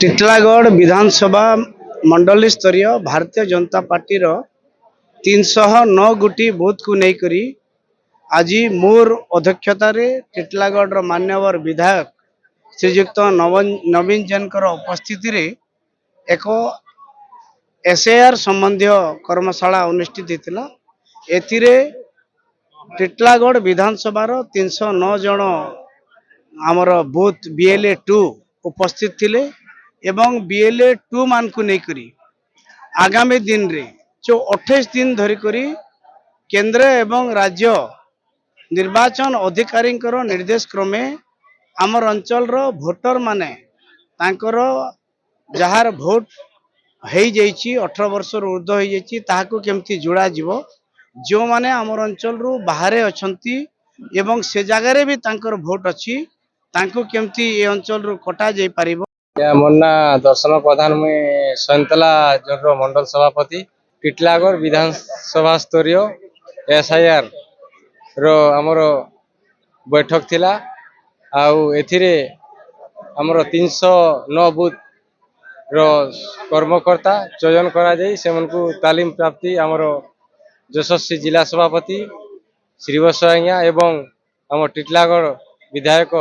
टिटलागढ़ विधानसभा मंडली स्तरीय भारतीय जनता पार्टी 309 गोटी बूथ को लेकर आज मोर अध्यक्षतार टिटलागढ़ मान्यवर विधायक श्रीजुक्त नवीन जैन उपस्थिति रे एक एसएआर संबंधी कर्मशाला अनुष्ठित होता। एथिरे टिटलागढ़ विधानसभा 309 जन आमर बूथ बीएलए 2 उपस्थित थिले एवं बीएलए 2 मान को लेकर आगामी दिन रे जो 28 दिन धरिक केंद्र एवं राज्य निर्वाचन अधिकारी निर्देश क्रमे आमर अंचल भोटर माने तांकर जार भोट हो जाइए 18 वर्ष ऊर्ध्व हो जाइए ताहाको केमती जोड़ा जीवो जो माने आमर अंचल रु बाहरे अछंती एवं से जगार भी तांकर भोट अच्छी तांको केमती ए अंचल रु कटा जाई परिबो। मोर ना दर्शन प्रधान मुई सैंतला जोन मंडल सभापति टिटलागढ़ विधानसभा स्तरीय एसआईआर रो हमर बैठक थिला आउ एथिरे हमर 309 बूथ रो कर्मकर्ता चयन करा जाई सेमनकु तालीम प्राप्ति हमर यशस्वी जिला सभापति श्रीवत्स आज्ञा एवं हम टिटलागढ़ विधायक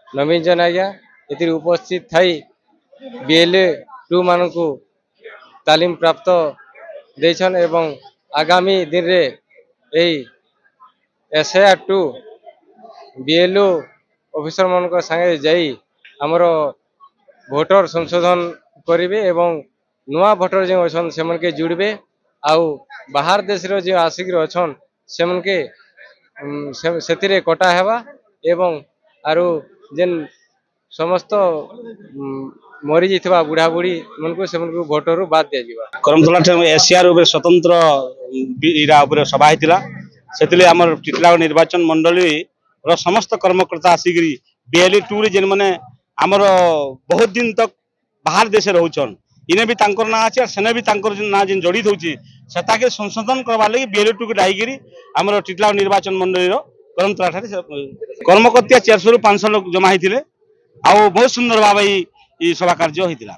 नवीन जैन आज्ञा एथिरे उपस्थित थाई बीएलए 2 मानकु तालीम प्राप्त देछन एवं आगामी दिन रे एई एसआईआर 2 बीएलओ ऑफिसर मानक संगे जाई हमरो भोटर संशोधन करिवे एवं नुआ भोटर जे अछन सेमन के जुड़बे आउ बाहर देश रो जे आसिक अछन सेमन के सेतिरे कटा हेबा एवं आरु जेन समस्त मरी जितबा बुढ़ा बुढ़ी मनकु सेमनकु भोटर रु बाद दिया जिबा। करमतला एसआईआर उपर स्वतंत्र इरा उपर सभा हितिला सेतिले हमर टिटलागढ़ निर्वाचन मंडली रो समस्त कर्मकर्ता आसिकरी बीएलए 2 रे जेन माने हमर बहुत दिन तक बाहर देश रहउछन इने भी तांकर ना अछि सेने भी तांकर ना जेन जड़ित होउची सेता के संशोधन करबा लागि बीएलए 2 के डाइगिरी हमर टिटलागढ़ निर्वाचन मंडली रो करमतला ठारे कर्मकर्ता 400 रु 500 लोग जमा हितिले आ बहुत सुंदर भाबे ई सभा कार्य हितिला।